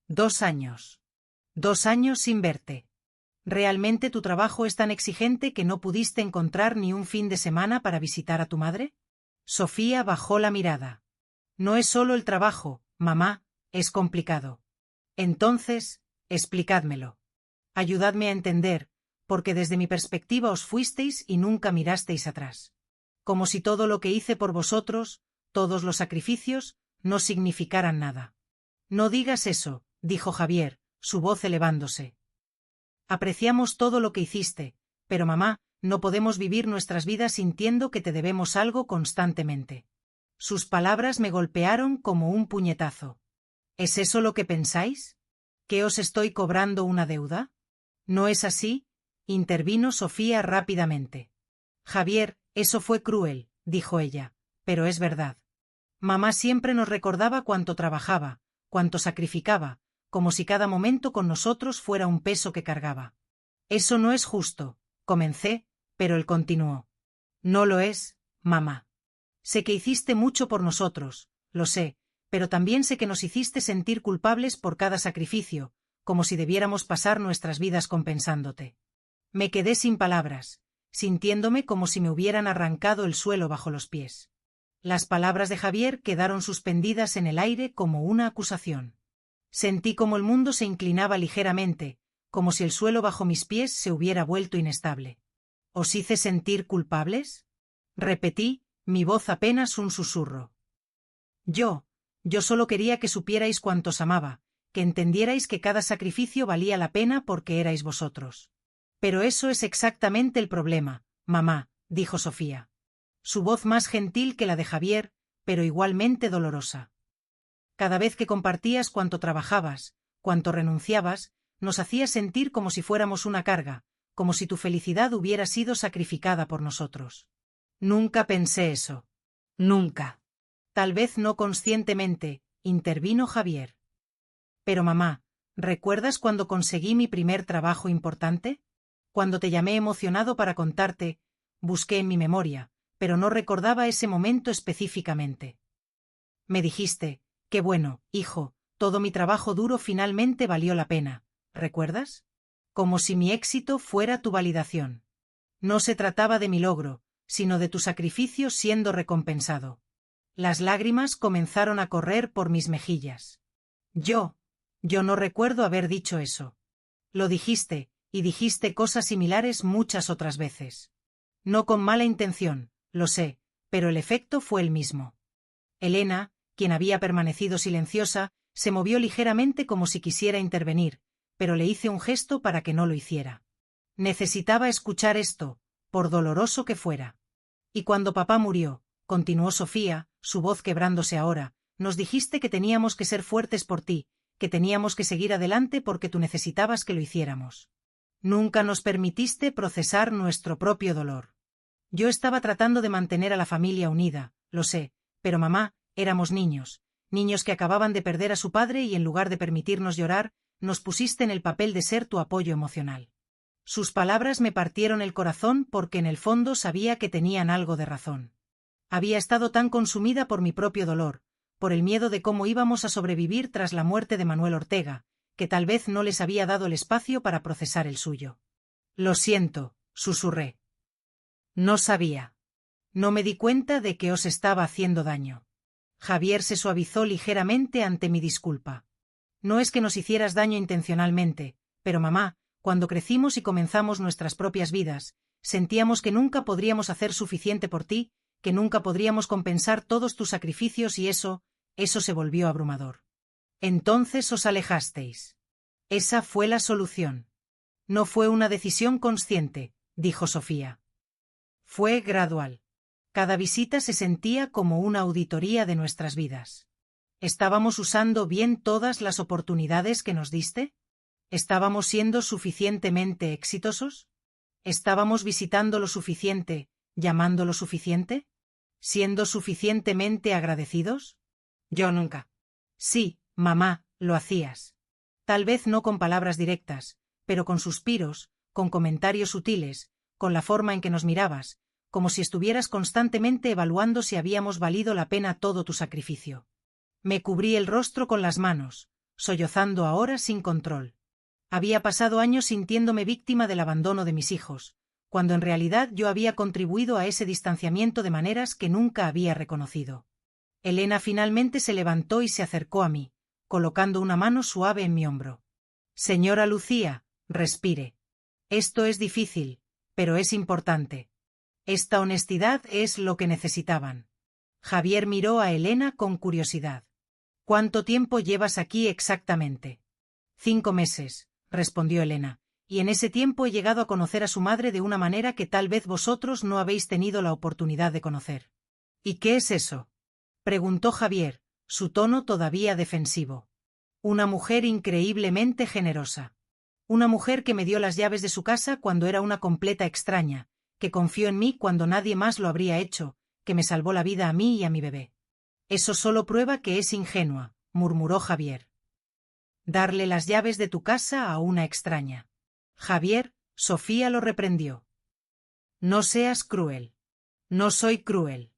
Speaker 1: 2 años. 2 años sin verte. ¿Realmente tu trabajo es tan exigente que no pudiste encontrar ni un fin de semana para visitar a tu madre? Sofía bajó la mirada. No es solo el trabajo, mamá, es complicado. Entonces, explicádmelo. Ayudadme a entender, porque desde mi perspectiva os fuisteis y nunca mirasteis atrás. Como si todo lo que hice por vosotros, todos los sacrificios, no significaran nada. No digas eso, dijo Javier, su voz elevándose. Apreciamos todo lo que hiciste, pero mamá, no podemos vivir nuestras vidas sintiendo que te debemos algo constantemente. Sus palabras me golpearon como un puñetazo. ¿Es eso lo que pensáis? ¿Que os estoy cobrando una deuda? ¿No es así? Intervino Sofía rápidamente. Javier, eso fue cruel, dijo ella, pero es verdad. Mamá siempre nos recordaba cuánto trabajaba, cuánto sacrificaba, como si cada momento con nosotros fuera un peso que cargaba. Eso no es justo, comencé, pero él continuó. No lo es, mamá. Sé que hiciste mucho por nosotros, lo sé, pero también sé que nos hiciste sentir culpables por cada sacrificio, como si debiéramos pasar nuestras vidas compensándote. Me quedé sin palabras, sintiéndome como si me hubieran arrancado el suelo bajo los pies. Las palabras de Javier quedaron suspendidas en el aire como una acusación. Sentí como el mundo se inclinaba ligeramente, como si el suelo bajo mis pies se hubiera vuelto inestable. ¿Os hice sentir culpables? Repetí, mi voz apenas un susurro. Yo solo quería que supierais cuánto os amaba, que entendierais que cada sacrificio valía la pena porque erais vosotros. Pero eso es exactamente el problema, mamá, dijo Sofía. Su voz más gentil que la de Javier, pero igualmente dolorosa. Cada vez que compartías cuánto trabajabas, cuánto renunciabas, nos hacías sentir como si fuéramos una carga, como si tu felicidad hubiera sido sacrificada por nosotros. Nunca pensé eso. Nunca. Tal vez no conscientemente, intervino Javier. Pero mamá, ¿recuerdas cuando conseguí mi primer trabajo importante? Cuando te llamé emocionado para contarte, busqué en mi memoria, pero no recordaba ese momento específicamente. Me dijiste, qué bueno, hijo, todo mi trabajo duro finalmente valió la pena, ¿recuerdas? Como si mi éxito fuera tu validación. No se trataba de mi logro, sino de tu sacrificio siendo recompensado. Las lágrimas comenzaron a correr por mis mejillas. Yo no recuerdo haber dicho eso. Lo dijiste, y dijiste cosas similares muchas otras veces. No con mala intención, lo sé, pero el efecto fue el mismo. Elena, quien había permanecido silenciosa, se movió ligeramente como si quisiera intervenir, pero le hice un gesto para que no lo hiciera. Necesitaba escuchar esto, por doloroso que fuera. Y cuando papá murió, continuó Sofía, su voz quebrándose ahora, nos dijiste que teníamos que ser fuertes por ti, que teníamos que seguir adelante porque tú necesitabas que lo hiciéramos. Nunca nos permitiste procesar nuestro propio dolor. Yo estaba tratando de mantener a la familia unida, lo sé, pero mamá, éramos niños que acababan de perder a su padre y en lugar de permitirnos llorar, nos pusiste en el papel de ser tu apoyo emocional. Sus palabras me partieron el corazón porque en el fondo sabía que tenían algo de razón. Había estado tan consumida por mi propio dolor, por el miedo de cómo íbamos a sobrevivir tras la muerte de Manuel Ortega, que tal vez no les había dado el espacio para procesar el suyo. Lo siento, susurré. No sabía. No me di cuenta de que os estaba haciendo daño. Javier se suavizó ligeramente ante mi disculpa. No es que nos hicieras daño intencionalmente, pero mamá, cuando crecimos y comenzamos nuestras propias vidas, sentíamos que nunca podríamos hacer suficiente por ti, que nunca podríamos compensar todos tus sacrificios y eso se volvió abrumador. Entonces os alejasteis. Esa fue la solución. No fue una decisión consciente, dijo Sofía. Fue gradual. Cada visita se sentía como una auditoría de nuestras vidas. ¿Estábamos usando bien todas las oportunidades que nos diste? ¿Estábamos siendo suficientemente exitosos? ¿Estábamos visitando lo suficiente, llamando lo suficiente? ¿Siendo suficientemente agradecidos? Yo nunca. Sí, mamá, lo hacías. Tal vez no con palabras directas, pero con suspiros, con comentarios sutiles, con la forma en que nos mirabas, como si estuvieras constantemente evaluando si habíamos valido la pena todo tu sacrificio. Me cubrí el rostro con las manos, sollozando ahora sin control. Había pasado años sintiéndome víctima del abandono de mis hijos, cuando en realidad yo había contribuido a ese distanciamiento de maneras que nunca había reconocido. Elena finalmente se levantó y se acercó a mí, colocando una mano suave en mi hombro. Señora Lucía, respire. Esto es difícil, pero es importante. Esta honestidad es lo que necesitaban. Javier miró a Elena con curiosidad. ¿Cuánto tiempo llevas aquí exactamente? 5 meses, respondió Elena, y en ese tiempo he llegado a conocer a su madre de una manera que tal vez vosotros no habéis tenido la oportunidad de conocer. ¿Y qué es eso?, preguntó Javier, su tono todavía defensivo. Una mujer increíblemente generosa. Una mujer que me dio las llaves de su casa cuando era una completa extraña, que confió en mí cuando nadie más lo habría hecho, que me salvó la vida a mí y a mi bebé. Eso solo prueba que es ingenua, murmuró Javier. Darle las llaves de tu casa a una extraña. Javier, Sofía lo reprendió. No seas cruel. No soy cruel.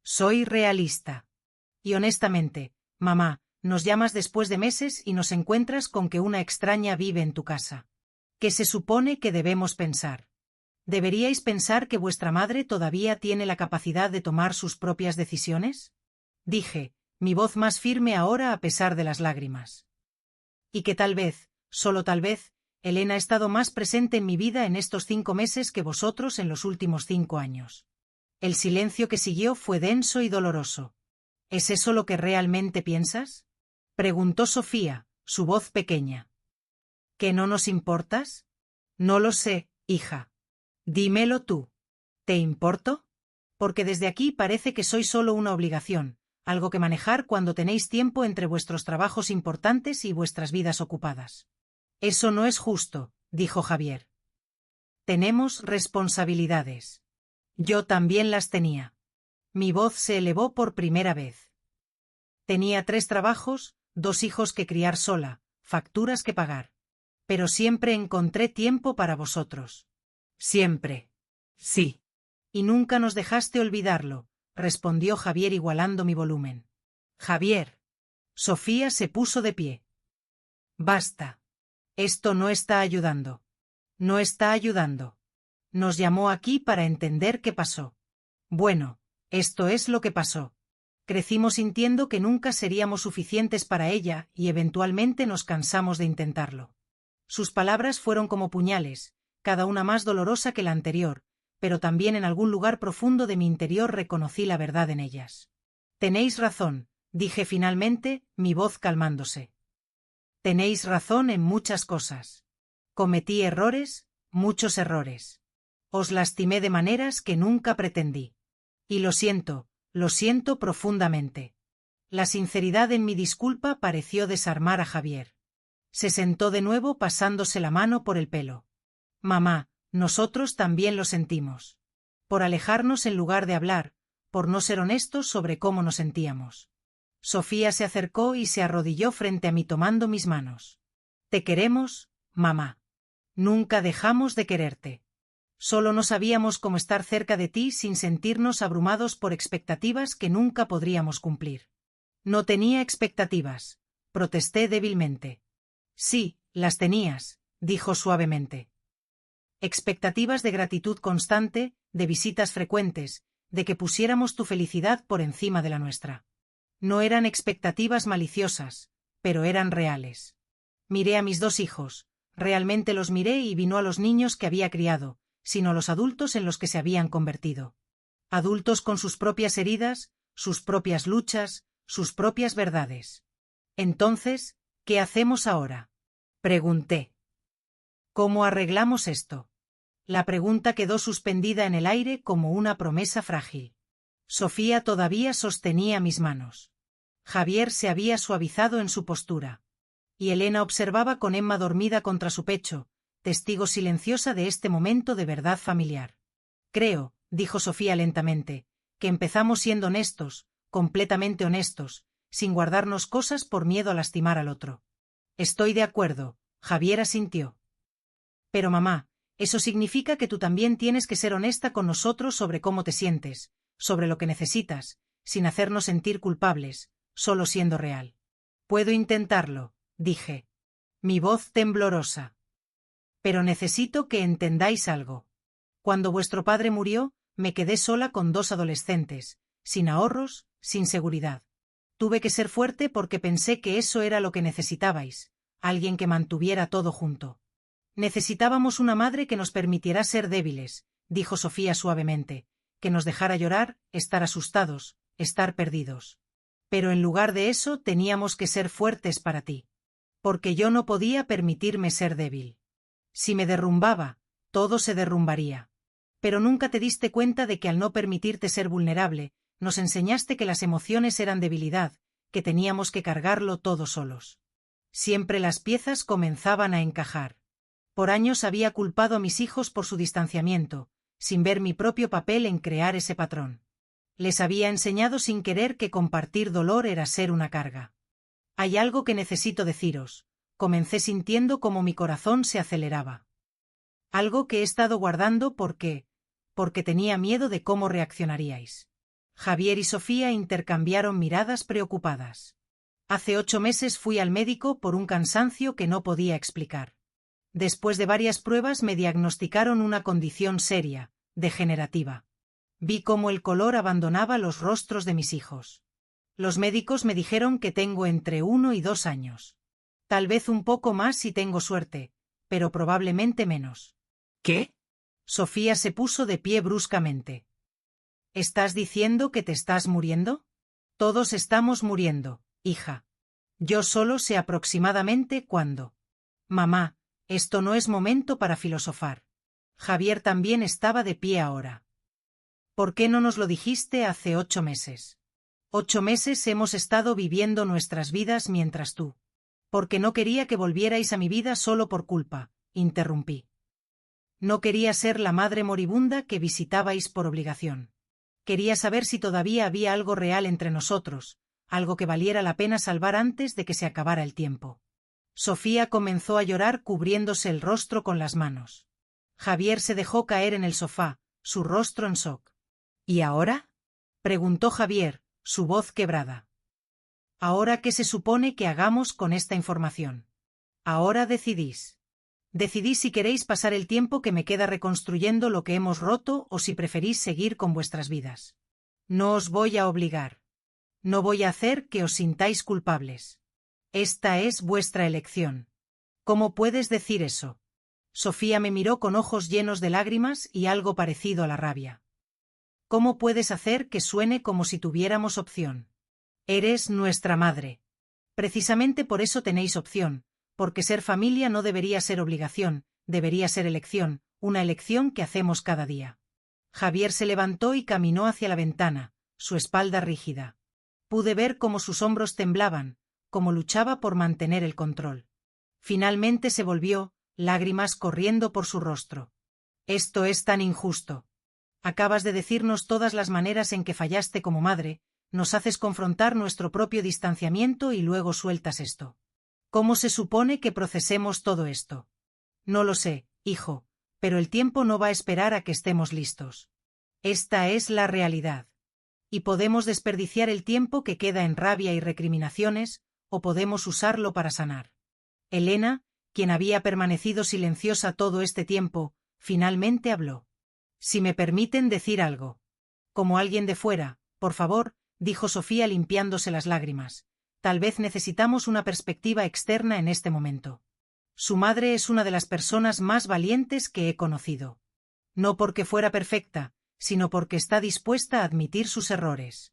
Speaker 1: Soy realista. Y honestamente, mamá, nos llamas después de meses y nos encuentras con que una extraña vive en tu casa. ¿Qué se supone que debemos pensar? ¿Deberíais pensar que vuestra madre todavía tiene la capacidad de tomar sus propias decisiones? Dije, mi voz más firme ahora a pesar de las lágrimas. Y que tal vez, solo tal vez, Elena ha estado más presente en mi vida en estos 5 meses que vosotros en los últimos 5 años. El silencio que siguió fue denso y doloroso. ¿Es eso lo que realmente piensas?, preguntó Sofía, su voz pequeña. ¿Que no nos importas? No lo sé, hija. Dímelo tú. ¿Te importo? Porque desde aquí parece que soy solo una obligación, algo que manejar cuando tenéis tiempo entre vuestros trabajos importantes y vuestras vidas ocupadas. Eso no es justo, dijo Javier. Tenemos responsabilidades. Yo también las tenía. Mi voz se elevó por primera vez. Tenía 3 trabajos, 2 hijos que criar sola, facturas que pagar. Pero siempre encontré tiempo para vosotros. Siempre. Sí. Y nunca nos dejaste olvidarlo, respondió Javier igualando mi volumen. Javier. Sofía se puso de pie. Basta. Esto no está ayudando. No está ayudando. Nos llamó aquí para entender qué pasó. Bueno, esto es lo que pasó. Crecimos sintiendo que nunca seríamos suficientes para ella y eventualmente nos cansamos de intentarlo. Sus palabras fueron como puñales, cada una más dolorosa que la anterior, pero también en algún lugar profundo de mi interior reconocí la verdad en ellas. Tenéis razón, dije finalmente, mi voz calmándose. Tenéis razón en muchas cosas. Cometí errores, muchos errores. Os lastimé de maneras que nunca pretendí. Y lo siento profundamente. La sinceridad en mi disculpa pareció desarmar a Javier. Se sentó de nuevo pasándose la mano por el pelo. Mamá, nosotros también lo sentimos. Por alejarnos en lugar de hablar, por no ser honestos sobre cómo nos sentíamos. Sofía se acercó y se arrodilló frente a mí tomando mis manos. Te queremos, mamá. Nunca dejamos de quererte. Solo no sabíamos cómo estar cerca de ti sin sentirnos abrumados por expectativas que nunca podríamos cumplir. No tenía expectativas, protesté débilmente. Sí, las tenías, dijo suavemente. Expectativas de gratitud constante, de visitas frecuentes, de que pusiéramos tu felicidad por encima de la nuestra. No eran expectativas maliciosas, pero eran reales. Miré a mis 2 hijos, realmente los miré y vi no a los niños que había criado, sino a los adultos en los que se habían convertido. Adultos con sus propias heridas, sus propias luchas, sus propias verdades. Entonces, ¿qué hacemos ahora?, pregunté. ¿Cómo arreglamos esto? La pregunta quedó suspendida en el aire como una promesa frágil. Sofía todavía sostenía mis manos. Javier se había suavizado en su postura. Y Elena observaba con Emma dormida contra su pecho, testigo silenciosa de este momento de verdad familiar. Creo, dijo Sofía lentamente, que empezamos siendo honestos, completamente honestos, sin guardarnos cosas por miedo a lastimar al otro. Estoy de acuerdo, Javier asintió. Pero mamá, eso significa que tú también tienes que ser honesta con nosotros sobre cómo te sientes, sobre lo que necesitas, sin hacernos sentir culpables, solo siendo real. Puedo intentarlo, dije. Mi voz temblorosa. Pero necesito que entendáis algo. Cuando vuestro padre murió, me quedé sola con 2 adolescentes, sin ahorros, sin seguridad. Tuve que ser fuerte porque pensé que eso era lo que necesitabais, alguien que mantuviera todo junto. Necesitábamos una madre que nos permitiera ser débiles, dijo Sofía suavemente, que nos dejara llorar, estar asustados, estar perdidos. Pero en lugar de eso teníamos que ser fuertes para ti. Porque yo no podía permitirme ser débil. Si me derrumbaba, todo se derrumbaría. Pero nunca te diste cuenta de que al no permitirte ser vulnerable, nos enseñaste que las emociones eran debilidad, que teníamos que cargarlo todo solos. Siempre las piezas comenzaban a encajar. Por años había culpado a mis hijos por su distanciamiento, sin ver mi propio papel en crear ese patrón. Les había enseñado sin querer que compartir dolor era ser una carga. Hay algo que necesito deciros. Comencé sintiendo como mi corazón se aceleraba. Algo que he estado guardando porque tenía miedo de cómo reaccionaríais. Javier y Sofía intercambiaron miradas preocupadas. Hace 8 meses fui al médico por un cansancio que no podía explicar. Después de varias pruebas me diagnosticaron una condición seria, degenerativa. Vi cómo el color abandonaba los rostros de mis hijos. Los médicos me dijeron que tengo entre 1 y 2 años. Tal vez un poco más si tengo suerte, pero probablemente menos.
Speaker 2: ¿Qué?
Speaker 1: Sofía se puso de pie bruscamente. ¿Estás diciendo que te estás muriendo? Todos estamos muriendo, hija. Yo solo sé aproximadamente cuándo. Mamá, esto no es momento para filosofar. Javier también estaba de pie ahora. ¿Por qué no nos lo dijiste hace 8 meses? 8 meses hemos estado viviendo nuestras vidas mientras tú. Porque no quería que volvierais a mi vida solo por culpa, interrumpí. No quería ser la madre moribunda que visitabais por obligación. Quería saber si todavía había algo real entre nosotros, algo que valiera la pena salvar antes de que se acabara el tiempo. Sofía comenzó a llorar cubriéndose el rostro con las manos. Javier se dejó caer en el sofá, su rostro en shock. ¿Y ahora? Preguntó Javier, su voz quebrada. ¿Ahora qué se supone que hagamos con esta información? Ahora decidís. Decidís si queréis pasar el tiempo que me queda reconstruyendo lo que hemos roto o si preferís seguir con vuestras vidas. No os voy a obligar. No voy a hacer que os sintáis culpables. Esta es vuestra elección. ¿Cómo puedes decir eso? Sofía me miró con ojos llenos de lágrimas y algo parecido a la rabia. ¿Cómo puedes hacer que suene como si tuviéramos opción? Eres nuestra madre. Precisamente por eso tenéis opción, porque ser familia no debería ser obligación, debería ser elección, una elección que hacemos cada día. Javier se levantó y caminó hacia la ventana, su espalda rígida. Pude ver cómo sus hombros temblaban, cómo luchaba por mantener el control. Finalmente se volvió, lágrimas corriendo por su rostro. Esto es tan injusto. Acabas de decirnos todas las maneras en que fallaste como madre, nos haces confrontar nuestro propio distanciamiento y luego sueltas esto. ¿Cómo se supone que procesemos todo esto? No lo sé, hijo, pero el tiempo no va a esperar a que estemos listos. Esta es la realidad. Y podemos desperdiciar el tiempo que queda en rabia y recriminaciones, o podemos usarlo para sanar. Elena, quien había permanecido silenciosa todo este tiempo, finalmente habló. Si me permiten decir algo. Como alguien de fuera, por favor, dijo Sofía limpiándose las lágrimas. Tal vez necesitamos una perspectiva externa en este momento. Su madre es una de las personas más valientes que he conocido. No porque fuera perfecta, sino porque está dispuesta a admitir sus errores.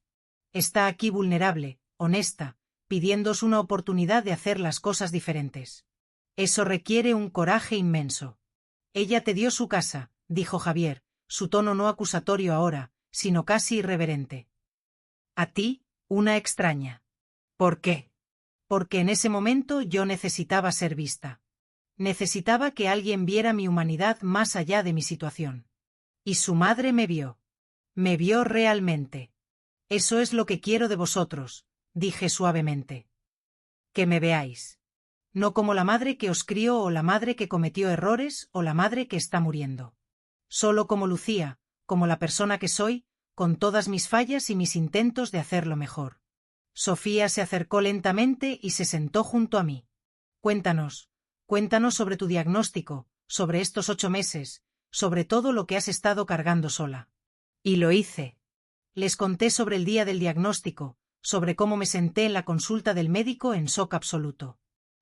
Speaker 1: Está aquí vulnerable, honesta, pidiéndoos una oportunidad de hacer las cosas diferentes. Eso requiere un coraje inmenso. Ella te dio su casa, dijo Javier, su tono no acusatorio ahora, sino casi irreverente. A ti, una extraña. ¿Por qué? Porque en ese momento yo necesitaba ser vista. Necesitaba que alguien viera mi humanidad más allá de mi situación. Y su madre me vio. Me vio realmente. Eso es lo que quiero de vosotros, dije suavemente. Que me veáis. No como la madre que os crió o la madre que cometió errores o la madre que está muriendo. Solo como Lucía, como la persona que soy, con todas mis fallas y mis intentos de hacerlo mejor. Sofía se acercó lentamente y se sentó junto a mí. Cuéntanos sobre tu diagnóstico, sobre estos 8 meses, sobre todo lo que has estado cargando sola. Y lo hice. Les conté sobre el día del diagnóstico, sobre cómo me senté en la consulta del médico en shock absoluto.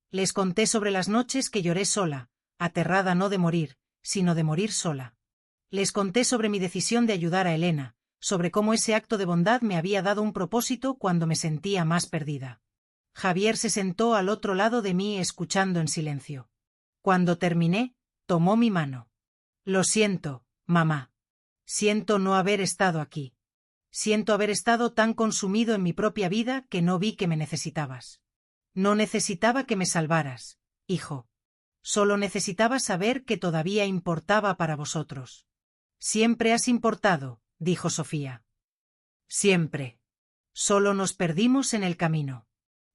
Speaker 1: Les conté sobre las noches que lloré sola, aterrada no de morir, sino de morir sola. Les conté sobre mi decisión de ayudar a Elena, sobre cómo ese acto de bondad me había dado un propósito cuando me sentía más perdida. Javier se sentó al otro lado de mí escuchando en silencio. Cuando terminé, tomó mi mano. Lo siento, mamá. Siento no haber estado aquí. Siento haber estado tan consumido en mi propia vida que no vi que me necesitabas. No necesitaba que me salvaras, hijo. Solo necesitaba saber que todavía importaba para vosotros. Siempre has importado, dijo Sofía. Siempre. Solo nos perdimos en el camino.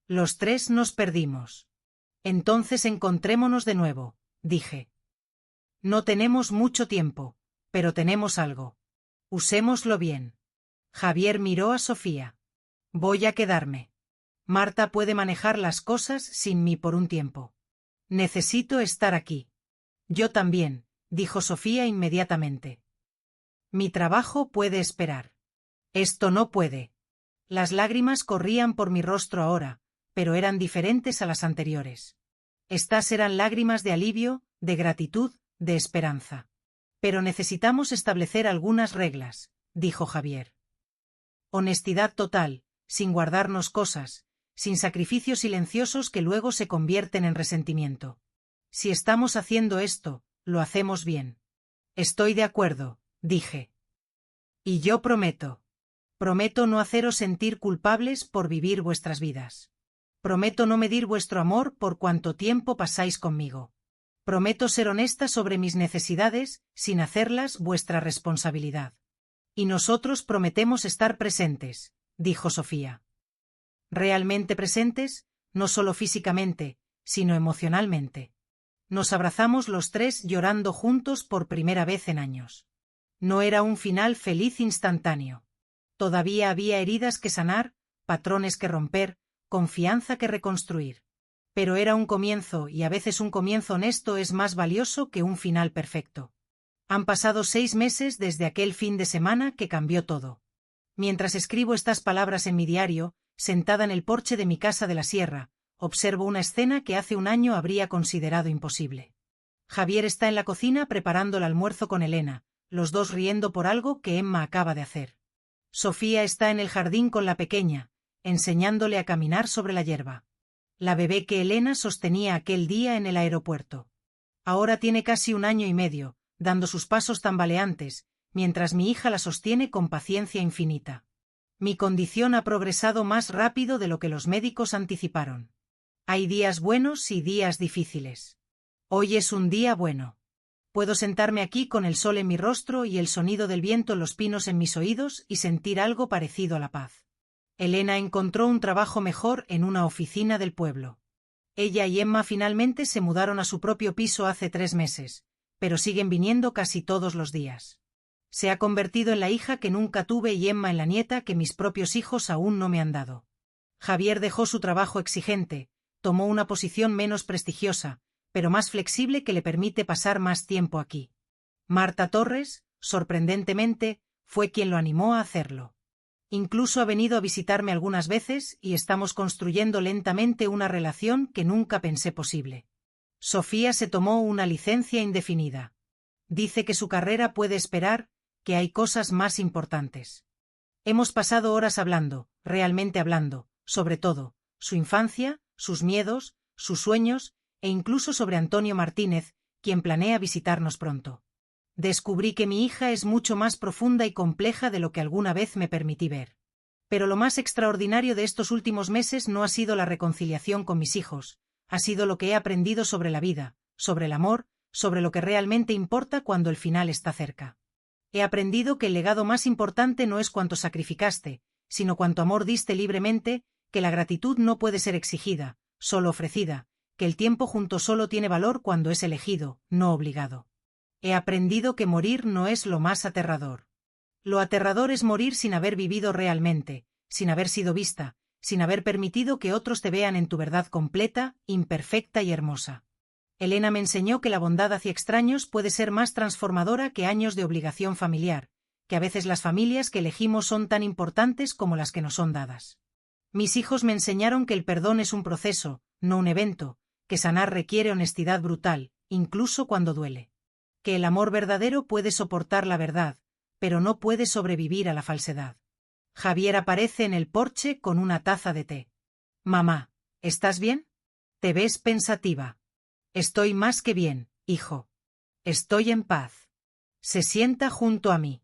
Speaker 1: Los 3 nos perdimos. Entonces encontrémonos de nuevo, dije. No tenemos mucho tiempo, pero tenemos algo. Usémoslo bien. Javier miró a Sofía. Voy a quedarme. Marta puede manejar las cosas sin mí por un tiempo. Necesito estar aquí. Yo también, dijo Sofía inmediatamente. Mi trabajo puede esperar. Esto no puede. Las lágrimas corrían por mi rostro ahora, pero eran diferentes a las anteriores. Estas eran lágrimas de alivio, de gratitud, de esperanza. Pero necesitamos establecer algunas reglas, dijo Javier. Honestidad total, sin guardarnos cosas, sin sacrificios silenciosos que luego se convierten en resentimiento. Si estamos haciendo esto, lo hacemos bien. Estoy de acuerdo, dije. Y yo prometo no haceros sentir culpables por vivir vuestras vidas. Prometo no medir vuestro amor por cuánto tiempo pasáis conmigo. Prometo ser honesta sobre mis necesidades, sin hacerlas vuestra responsabilidad. Y nosotros prometemos estar presentes, dijo Sofía. Realmente presentes, no solo físicamente, sino emocionalmente. Nos abrazamos los 3 llorando juntos por primera vez en años. No era un final feliz instantáneo. Todavía había heridas que sanar, patrones que romper, confianza que reconstruir. Pero era un comienzo y a veces un comienzo honesto es más valioso que un final perfecto. Han pasado 6 meses desde aquel fin de semana que cambió todo. Mientras escribo estas palabras en mi diario, sentada en el porche de mi casa de la sierra, observo una escena que hace un año habría considerado imposible. Javier está en la cocina preparando el almuerzo con Elena, los 2 riendo por algo que Emma acaba de hacer. Sofía está en el jardín con la pequeña, enseñándole a caminar sobre la hierba. La bebé que Elena sostenía aquel día en el aeropuerto. Ahora tiene casi 1 año y medio, dando sus pasos tambaleantes, mientras mi hija la sostiene con paciencia infinita. Mi condición ha progresado más rápido de lo que los médicos anticiparon. Hay días buenos y días difíciles. Hoy es un día bueno. Puedo sentarme aquí con el sol en mi rostro y el sonido del viento en los pinos en mis oídos y sentir algo parecido a la paz. Elena encontró un trabajo mejor en una oficina del pueblo. Ella y Emma finalmente se mudaron a su propio piso hace 3 meses, pero siguen viniendo casi todos los días. Se ha convertido en la hija que nunca tuve y Emma en la nieta que mis propios hijos aún no me han dado. Javier dejó su trabajo exigente, tomó una posición menos prestigiosa, pero más flexible que le permite pasar más tiempo aquí. Marta Torres, sorprendentemente, fue quien lo animó a hacerlo. Incluso ha venido a visitarme algunas veces y estamos construyendo lentamente una relación que nunca pensé posible. Sofía se tomó una licencia indefinida. Dice que su carrera puede esperar, que hay cosas más importantes. Hemos pasado horas hablando, realmente hablando, sobre todo, su infancia, sus miedos, sus sueños, e incluso sobre Antonio Martínez, quien planea visitarnos pronto. Descubrí que mi hija es mucho más profunda y compleja de lo que alguna vez me permití ver. Pero lo más extraordinario de estos últimos meses no ha sido la reconciliación con mis hijos, ha sido lo que he aprendido sobre la vida, sobre el amor, sobre lo que realmente importa cuando el final está cerca. He aprendido que el legado más importante no es cuánto sacrificaste, sino cuánto amor diste libremente, que la gratitud no puede ser exigida, solo ofrecida, que el tiempo junto solo tiene valor cuando es elegido, no obligado. He aprendido que morir no es lo más aterrador. Lo aterrador es morir sin haber vivido realmente, sin haber sido vista, sin haber permitido que otros te vean en tu verdad completa, imperfecta y hermosa. Elena me enseñó que la bondad hacia extraños puede ser más transformadora que años de obligación familiar, que a veces las familias que elegimos son tan importantes como las que nos son dadas. Mis hijos me enseñaron que el perdón es un proceso, no un evento, que sanar requiere honestidad brutal, incluso cuando duele. Que el amor verdadero puede soportar la verdad, pero no puede sobrevivir a la falsedad. Javier aparece en el porche con una taza de té. Mamá, ¿estás bien? Te ves pensativa. Estoy más que bien, hijo. Estoy en paz. Se sienta junto a mí.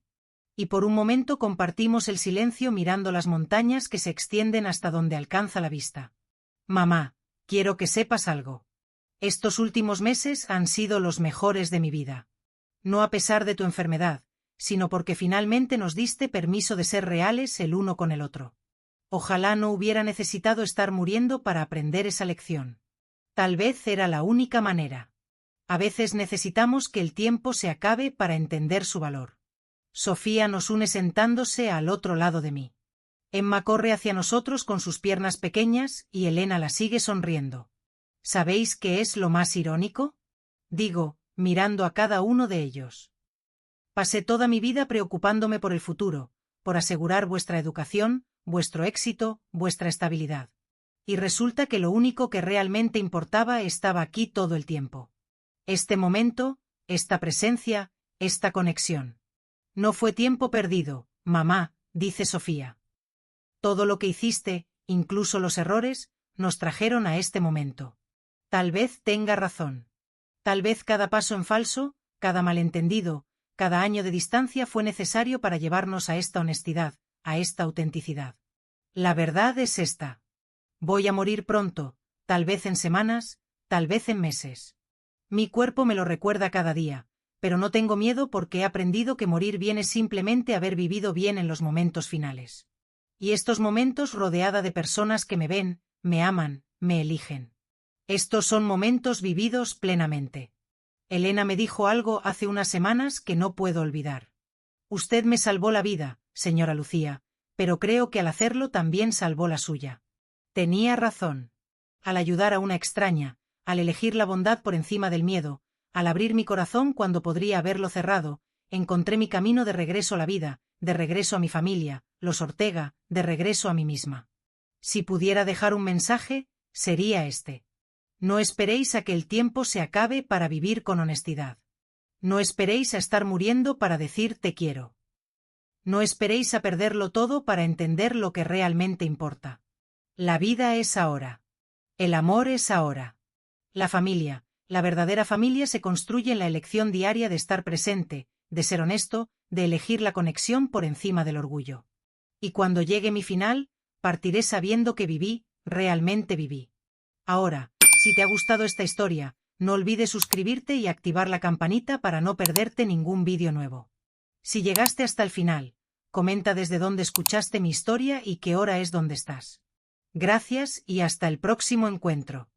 Speaker 1: Y por un momento compartimos el silencio mirando las montañas que se extienden hasta donde alcanza la vista. Mamá, quiero que sepas algo. Estos últimos meses han sido los mejores de mi vida. No a pesar de tu enfermedad, sino porque finalmente nos diste permiso de ser reales el uno con el otro. Ojalá no hubiera necesitado estar muriendo para aprender esa lección. Tal vez era la única manera. A veces necesitamos que el tiempo se acabe para entender su valor. Sofía nos une sentándose al otro lado de mí. Emma corre hacia nosotros con sus piernas pequeñas y Elena la sigue sonriendo. ¿Sabéis qué es lo más irónico? Digo, mirando a cada uno de ellos. Pasé toda mi vida preocupándome por el futuro, por asegurar vuestra educación, vuestro éxito, vuestra estabilidad. Y resulta que lo único que realmente importaba estaba aquí todo el tiempo. Este momento, esta presencia, esta conexión. No fue tiempo perdido, mamá, dice Sofía. Todo lo que hiciste, incluso los errores, nos trajeron a este momento. Tal vez tenga razón. Tal vez cada paso en falso, cada malentendido, cada año de distancia fue necesario para llevarnos a esta honestidad, a esta autenticidad. La verdad es esta. Voy a morir pronto, tal vez en semanas, tal vez en meses. Mi cuerpo me lo recuerda cada día, pero no tengo miedo porque he aprendido que morir viene simplemente haber vivido bien en los momentos finales. Y estos momentos rodeada de personas que me ven, me aman, me eligen. Estos son momentos vividos plenamente. Elena me dijo algo hace unas semanas que no puedo olvidar. Usted me salvó la vida, señora Lucía, pero creo que al hacerlo también salvó la suya. Tenía razón. Al ayudar a una extraña, al elegir la bondad por encima del miedo, al abrir mi corazón cuando podría haberlo cerrado, encontré mi camino de regreso a la vida, de regreso a mi familia, los Ortega, de regreso a mí misma. Si pudiera dejar un mensaje, sería este. No esperéis a que el tiempo se acabe para vivir con honestidad. No esperéis a estar muriendo para decir te quiero. No esperéis a perderlo todo para entender lo que realmente importa. La vida es ahora. El amor es ahora. La familia, la verdadera familia se construye en la elección diaria de estar presente, de ser honesto, de elegir la conexión por encima del orgullo. Y cuando llegue mi final, partiré sabiendo que viví, realmente viví. Ahora, si te ha gustado esta historia, no olvides suscribirte y activar la campanita para no perderte ningún vídeo nuevo. Si llegaste hasta el final, comenta desde dónde escuchaste mi historia y qué hora es donde estás. Gracias y hasta el próximo encuentro.